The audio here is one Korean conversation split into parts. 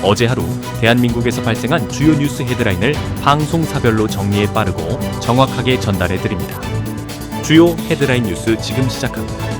어제 하루 대한민국에서 발생한 주요 뉴스 헤드라인을 방송사별로 정리해 빠르고 정확하게 전달해 드립니다. 주요 헤드라인 뉴스 지금 시작합니다.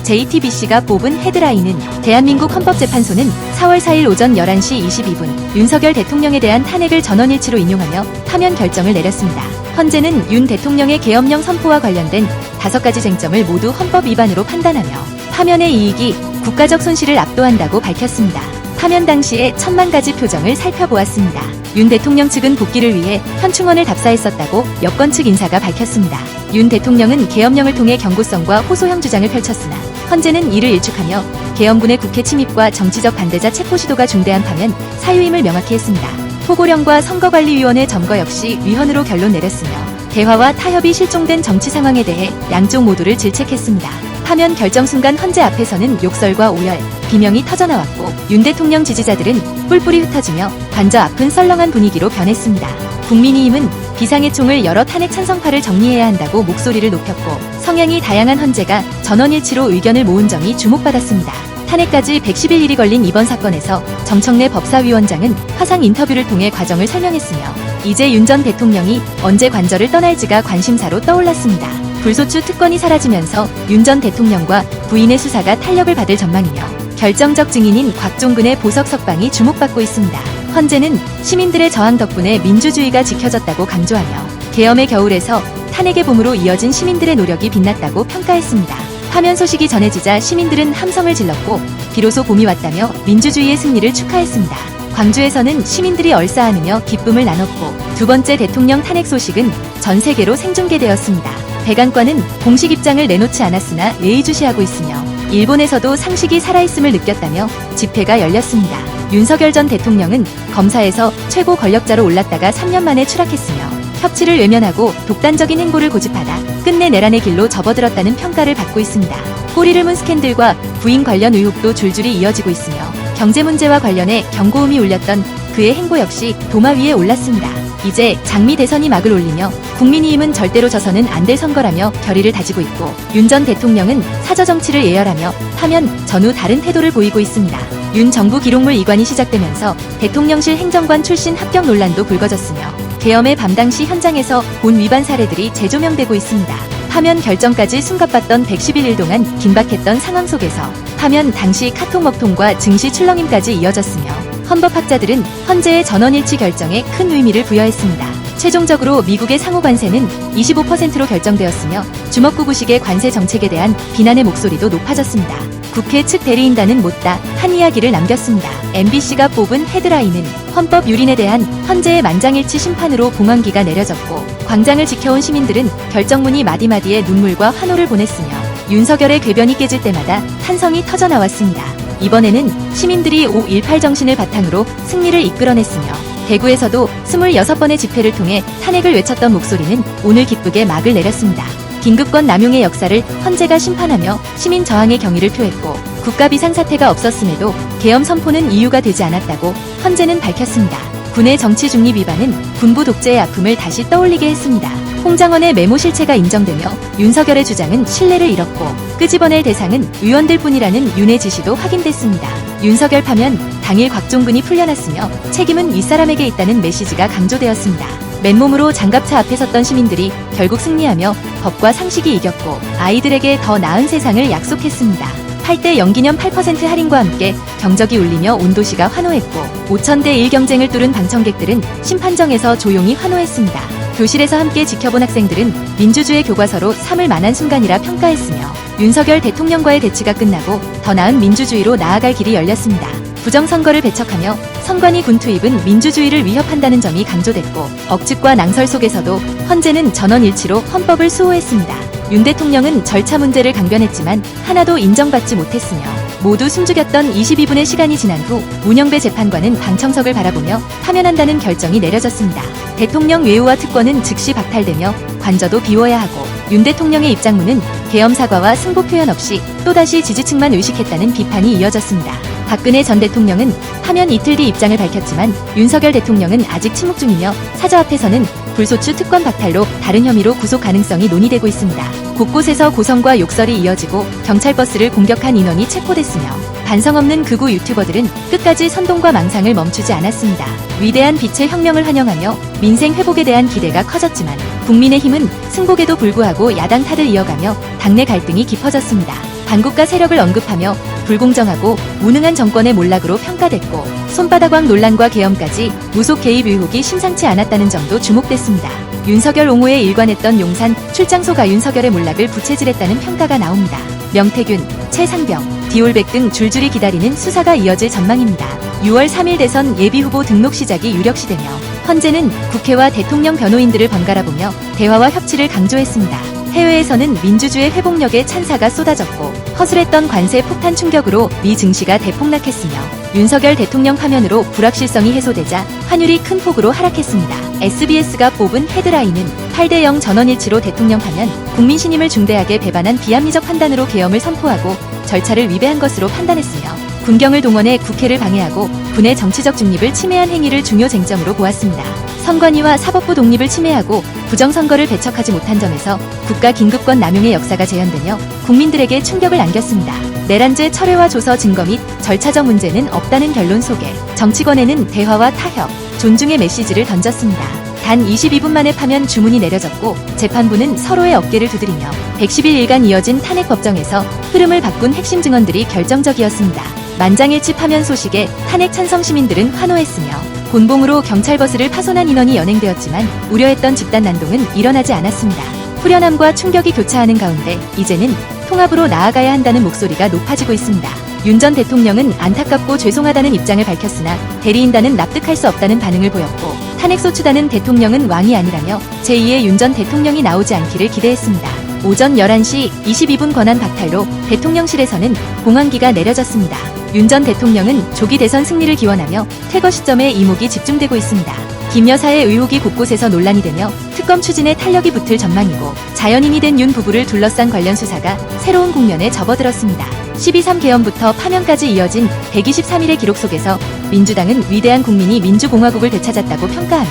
JTBC가 뽑은 헤드라인은 대한민국 헌법재판소는 4월 4일 오전 11시 22분 윤석열 대통령에 대한 탄핵을 전원일치로 인용하며 파면 결정을 내렸습니다. 헌재는 윤 대통령의 계엄령 선포와 관련된 5가지 쟁점을 모두 헌법 위반으로 판단하며 파면의 이익이 국가적 손실을 압도한다고 밝혔습니다. 파면 당시의 1000만 가지 표정을 살펴보았습니다. 윤 대통령 측은 복귀를 위해 현충원을 답사했었다고 여권 측 인사가 밝혔습니다. 윤 대통령은 계엄령을 통해 경고성과 호소형 주장을 펼쳤으나 헌재는 이를 일축하며 계엄군의 국회 침입과 정치적 반대자 체포 시도가 중대한 파면 사유임을 명확히 했습니다. 포고령과 선거관리위원회 점거 역시 위헌으로 결론 내렸으며 대화와 타협이 실종된 정치 상황에 대해 양쪽 모두를 질책했습니다. 파면 결정 순간 헌재 앞에서는 욕설과 오열, 비명이 터져나왔고 윤 대통령 지지자들은 뿔뿔이 흩어지며 관저 앞은 썰렁한 분위기로 변했습니다. 국민의힘은 비상의 총을 열어 탄핵 찬성파를 정리해야 한다고 목소리를 높였고 성향이 다양한 헌재가 전원일치로 의견을 모은 점이 주목받았습니다. 탄핵까지 111일이 걸린 이번 사건에서 정청래 법사위원장은 화상 인터뷰를 통해 과정을 설명했으며 이제 윤 전 대통령이 언제 관저를 떠날지가 관심사로 떠올랐습니다. 불소추 특권이 사라지면서 윤 전 대통령과 부인의 수사가 탄력을 받을 전망이며 결정적 증인인 곽종근의 보석 석방이 주목받고 있습니다. 헌재는 시민들의 저항 덕분에 민주주의가 지켜졌다고 강조하며 계엄의 겨울에서 탄핵의 봄으로 이어진 시민들의 노력이 빛났다고 평가했습니다. 파면 소식이 전해지자 시민들은 함성을 질렀고 비로소 봄이 왔다며 민주주의의 승리를 축하했습니다. 광주에서는 시민들이 얼싸안으며 기쁨을 나눴고 두 번째 대통령 탄핵 소식은 전 세계로 생중계되었습니다. 백안과는 공식 입장을 내놓지 않았으나 예의주시하고 있으며 일본에서도 상식이 살아있음을 느꼈다며 집회가 열렸습니다. 윤석열 전 대통령은 검사에서 최고 권력자로 올랐다가 3년 만에 추락했으며 협치를 외면하고 독단적인 행보를 고집하다 끝내 내란의 길로 접어들었다는 평가를 받고 있습니다. 꼬리를 문 스캔들과 부인 관련 의혹도 줄줄이 이어지고 있으며 경제 문제와 관련해 경고음이 울렸던 그의 행보 역시 도마 위에 올랐습니다. 이제 장미 대선이 막을 올리며 국민의힘은 절대로 져서는 안 될 선거라며 결의를 다지고 있고 윤 전 대통령은 사저정치를 예열하며 파면 전후 다른 태도를 보이고 있습니다. 윤 정부 기록물 이관이 시작되면서 대통령실 행정관 출신 합격 논란도 불거졌으며 계엄의 밤 당시 현장에서 본 위반 사례들이 재조명되고 있습니다. 파면 결정까지 숨가빴던 111일 동안 긴박했던 상황 속에서 파면 당시 카톡 먹통과 증시 출렁임까지 이어졌으며 헌법학자들은 헌재의 전원일치 결정에 큰 의미를 부여했습니다. 최종적으로 미국의 상호 관세는 25%로 결정되었으며 주먹구구식의 관세 정책에 대한 비난의 목소리도 높아졌습니다. 국회 측 대리인단은 못다 한 이야기를 남겼습니다. MBC가 뽑은 헤드라인은 헌법 유린에 대한 헌재의 만장일치 심판으로 봉헌기가 내려졌고 광장을 지켜온 시민들은 결정문이 마디마디에 눈물과 환호를 보냈으며 윤석열의 궤변이 깨질 때마다 탄성이 터져나왔습니다. 이번에는 시민들이 5.18 정신을 바탕으로 승리를 이끌어냈으며 대구에서도 26번의 집회를 통해 탄핵을 외쳤던 목소리는 오늘 기쁘게 막을 내렸습니다. 긴급권 남용의 역사를 헌재가 심판하며 시민 저항의 경의를 표했고 국가 비상사태가 없었음에도 계엄 선포는 이유가 되지 않았다고 헌재는 밝혔습니다. 군의 정치 중립 위반은 군부 독재의 아픔을 다시 떠올리게 했습니다. 홍장원의 메모 실체가 인정되며 윤석열의 주장은 신뢰를 잃었고 끄집어낼 대상은 의원들뿐이라는 윤의 지시도 확인됐습니다. 윤석열 파면 당일 곽종근이 풀려났으며 책임은 윗사람에게 있다는 메시지가 강조되었습니다. 맨몸으로 장갑차 앞에 섰던 시민들이 결국 승리하며 법과 상식이 이겼고 아이들에게 더 나은 세상을 약속했습니다. 8대 0기념 8% 할인과 함께 경적이 울리며 온 도시가 환호했고 5000대 1 경쟁을 뚫은 방청객들은 심판정에서 조용히 환호했습니다. 교실에서 함께 지켜본 학생들은 민주주의 교과서로 삼을 만한 순간이라 평가했으며 윤석열 대통령과의 대치가 끝나고 더 나은 민주주의로 나아갈 길이 열렸습니다. 부정선거를 배척하며 선관위 군 투입은 민주주의를 위협한다는 점이 강조됐고 억측과 낭설 속에서도 헌재는 전원일치로 헌법을 수호했습니다. 윤 대통령은 절차 문제를 강변했지만 하나도 인정받지 못했으며 모두 숨죽였던 22분의 시간이 지난 후 문영배 재판관은 방청석을 바라보며 파면한다는 결정이 내려졌습니다. 대통령 외유와 특권은 즉시 박탈되며 관저도 비워야 하고 윤 대통령의 입장문은 계엄 사과와 승복 표현 없이 또다시 지지층만 의식했다는 비판이 이어졌습니다. 박근혜 전 대통령은 파면 이틀 뒤 입장을 밝혔지만 윤석열 대통령은 아직 침묵 중이며 사저 앞에서는 불소추 특권 박탈로 다른 혐의로 구속 가능성이 논의되고 있습니다. 곳곳에서 고성과 욕설이 이어지고 경찰 버스를 공격한 인원이 체포됐으며 반성 없는 극우 유튜버들은 끝까지 선동과 망상을 멈추지 않았습니다. 위대한 빛의 혁명을 환영하며 민생 회복에 대한 기대가 커졌지만 국민의힘은 승복에도 불구하고 야당 탓을 이어가며 당내 갈등이 깊어졌습니다. 반국가 세력을 언급하며 불공정하고 무능한 정권의 몰락으로 평가됐고 손바닥왕 논란과 계엄까지 무속 개입 의혹이 심상치 않았다는 점도 주목됐습니다. 윤석열 옹호에 일관했던 용산 출장소 가윤석열의 몰락을 부채질했다는 평가가 나옵니다. 명태균, 최상병, 디올백 등 줄줄이 기다리는 수사가 이어질 전망입니다. 6월 3일 대선 예비후보 등록 시작이 유력시되며 헌재는 국회와 대통령 변호인들을 번갈아 보며 대화와 협치를 강조했습니다. 해외에서는 민주주의 회복력에 찬사가 쏟아졌고 허술했던 관세 폭탄 충격으로 미 증시가 대폭락했으며 윤석열 대통령 파면으로 불확실성이 해소되자 환율이 큰 폭으로 하락했습니다. SBS가 뽑은 헤드라인은 8대0 전원일치로 대통령 파면, 국민 신임을 중대하게 배반한 비합리적 판단으로 계엄을 선포하고 절차를 위배한 것으로 판단했으며 군경을 동원해 국회를 방해하고 군의 정치적 중립을 침해한 행위를 중요 쟁점으로 보았습니다. 선관위와 사법부 독립을 침해하고 부정선거를 배척하지 못한 점에서 국가 긴급권 남용의 역사가 재현되며 국민들에게 충격을 안겼습니다. 내란죄 철회와 조서 증거 및 절차적 문제는 없다는 결론 속에 정치권에는 대화와 타협, 존중의 메시지를 던졌습니다. 단 22분 만에 파면 주문이 내려졌고 재판부는 서로의 어깨를 두드리며 111일간 이어진 탄핵 법정에서 흐름을 바꾼 핵심 증언들이 결정적이었습니다. 만장일치 파면 소식에 탄핵 찬성 시민들은 환호했으며 곤봉으로 경찰버스를 파손한 인원이 연행되었지만 우려했던 집단 난동은 일어나지 않았습니다. 후련함과 충격이 교차하는 가운데 이제는 통합으로 나아가야 한다는 목소리가 높아지고 있습니다. 윤 전 대통령은 안타깝고 죄송하다는 입장을 밝혔으나 대리인단은 납득할 수 없다는 반응을 보였고 탄핵소추단은 대통령은 왕이 아니라며 제2의 윤 전 대통령이 나오지 않기를 기대했습니다. 오전 11시 22분 권한 박탈로 대통령실에서는 공항기가 내려졌습니다. 윤 전 대통령은 조기 대선 승리를 기원하며 퇴거 시점에 이목이 집중되고 있습니다. 김 여사의 의혹이 곳곳에서 논란이 되며 특검 추진에 탄력이 붙을 전망이고 자연인이 된 윤 부부를 둘러싼 관련 수사가 새로운 국면에 접어들었습니다. 12.3 개헌부터 파면까지 이어진 123일의 기록 속에서 민주당은 위대한 국민이 민주공화국을 되찾았다고 평가하며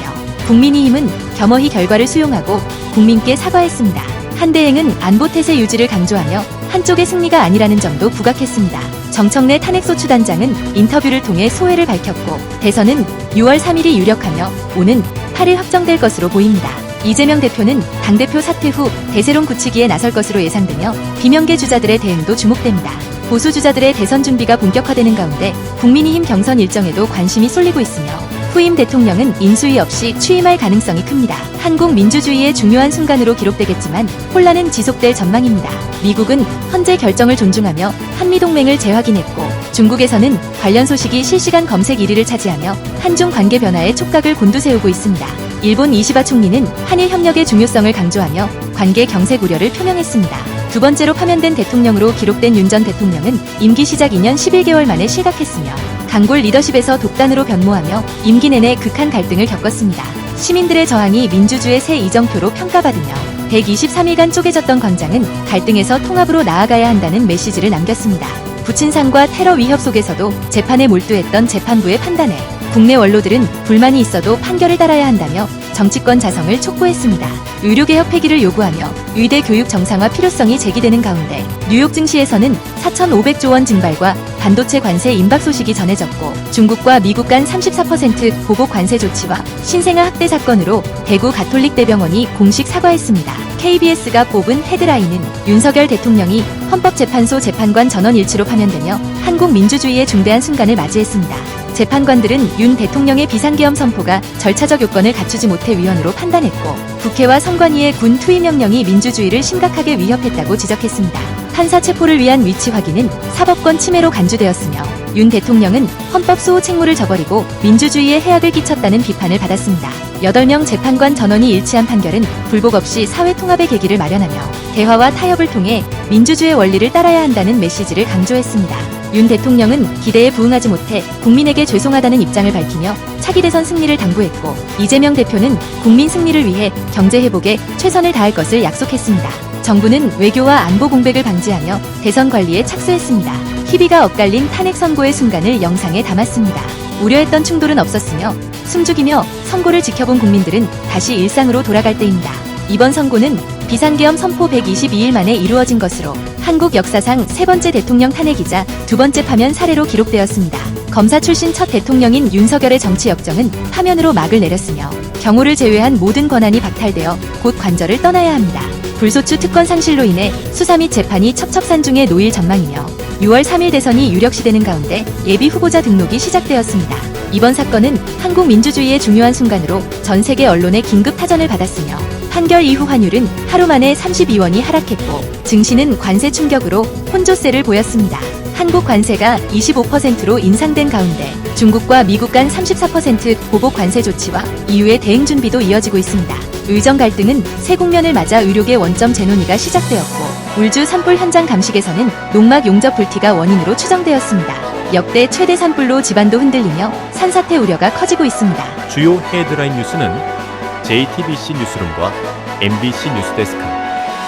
국민의힘은 겸허히 결과를 수용하고 국민께 사과했습니다. 한대행은 안보태세 유지를 강조하며 한쪽의 승리가 아니라는 점도 부각했습니다. 정청래 탄핵소추단장은 인터뷰를 통해 소회를 밝혔고 대선은 6월 3일이 유력하며 오는 8일 확정될 것으로 보입니다. 이재명 대표는 당대표 사퇴 후 대세론 굳히기에 나설 것으로 예상되며 비명계 주자들의 대응도 주목됩니다. 보수 주자들의 대선 준비가 본격화되는 가운데 국민의힘 경선 일정에도 관심이 쏠리고 있으며 후임 대통령은 인수위 없이 취임할 가능성이 큽니다. 한국 민주주의의 중요한 순간으로 기록되겠지만 혼란은 지속될 전망입니다. 미국은 헌재 결정을 존중하며 한미동맹을 재확인했고 중국에서는 관련 소식이 실시간 검색 1위를 차지하며 한중 관계 변화에 촉각을 곤두세우고 있습니다. 일본 이시바 총리는 한일 협력의 중요성을 강조하며 관계 경색 우려를 표명했습니다. 두 번째로 파면된 대통령으로 기록된 윤 전 대통령은 임기 시작 2년 11개월 만에 실각했으며 강골 리더십에서 독단으로 변모하며 임기 내내 극한 갈등을 겪었습니다. 시민들의 저항이 민주주의 새 이정표로 평가받으며 123일간 쪼개졌던 광장은 갈등에서 통합으로 나아가야 한다는 메시지를 남겼습니다. 부친상과 테러 위협 속에서도 재판에 몰두했던 재판부의 판단에 국내 원로들은 불만이 있어도 판결을 따라야 한다며 정치권 자성을 촉구했습니다. 의료개혁 폐기를 요구하며 의대 교육 정상화 필요성이 제기되는 가운데 뉴욕 증시에서는 4,500조 원 증발과 반도체 관세 임박 소식이 전해졌고 중국과 미국 간 34% 보복 관세 조치와 신생아 학대 사건으로 대구 가톨릭대병원이 공식 사과했습니다. KBS가 뽑은 헤드라인은 윤석열 대통령이 헌법재판소 재판관 전원 일치로 파면되며 한국 민주주의의 중대한 순간을 맞이했습니다. 재판관들은 윤 대통령의 비상계엄 선포가 절차적 요건을 갖추지 못해 위헌으로 판단했고 국회와 선관위의 군 투입 명령이 민주주의를 심각하게 위협했다고 지적했습니다. 판사 체포를 위한 위치 확인은 사법권 침해로 간주되었으며 윤 대통령은 헌법 수호 책무를 저버리고 민주주의에 해악을 끼쳤다는 비판을 받았습니다. 8명 재판관 전원이 일치한 판결은 불복 없이 사회 통합의 계기를 마련하며 대화와 타협을 통해 민주주의 원리를 따라야 한다는 메시지를 강조했습니다. 윤 대통령은 기대에 부응하지 못해 국민에게 죄송하다는 입장을 밝히며 차기 대선 승리를 당부했고 이재명 대표는 국민 승리를 위해 경제 회복에 최선을 다할 것을 약속했습니다. 정부는 외교와 안보 공백을 방지하며 대선 관리에 착수했습니다. 희비가 엇갈린 탄핵 선고의 순간을 영상에 담았습니다. 우려했던 충돌은 없었으며 숨죽이며 선고를 지켜본 국민들은 다시 일상으로 돌아갈 때입니다. 이번 선고는 비상계엄 선포 122일 만에 이루어진 것으로 한국 역사상 세 번째 대통령 탄핵이자 두 번째 파면 사례로 기록되었습니다. 검사 출신 첫 대통령인 윤석열의 정치 역정은 파면으로 막을 내렸으며 경호를 제외한 모든 권한이 박탈되어 곧 관저를 떠나야 합니다. 불소추 특권 상실로 인해 수사 및 재판이 첩첩산중에 놓일 전망이며 6월 3일 대선이 유력시되는 가운데 예비 후보자 등록이 시작되었습니다. 이번 사건은 한국 민주주의의 중요한 순간으로 전 세계 언론의 긴급 타전을 받았으며 판결 이후 환율은 하루 만에 32원이 하락했고 증시는 관세 충격으로 혼조세를 보였습니다. 한국 관세가 25%로 인상된 가운데 중국과 미국 간 34% 보복 관세 조치와 이후의 대응 준비도 이어지고 있습니다. 의정 갈등은 새 국면을 맞아 의료계 원점 재논의가 시작되었고 울주 산불 현장 감식에서는 농막 용접 불티가 원인으로 추정되었습니다. 역대 최대 산불로 집안도 흔들리며 산사태 우려가 커지고 있습니다. 주요 헤드라인 뉴스는 JTBC 뉴스룸과 MBC 뉴스데스크,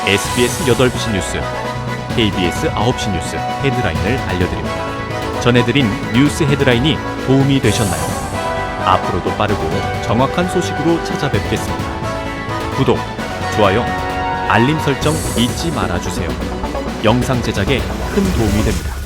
SBS 8시 뉴스, KBS 9시 뉴스 헤드라인을 알려드립니다. 전해드린 뉴스 헤드라인이 도움이 되셨나요? 앞으로도 빠르고 정확한 소식으로 찾아뵙겠습니다. 구독, 좋아요, 알림 설정 잊지 말아주세요. 영상 제작에 큰 도움이 됩니다.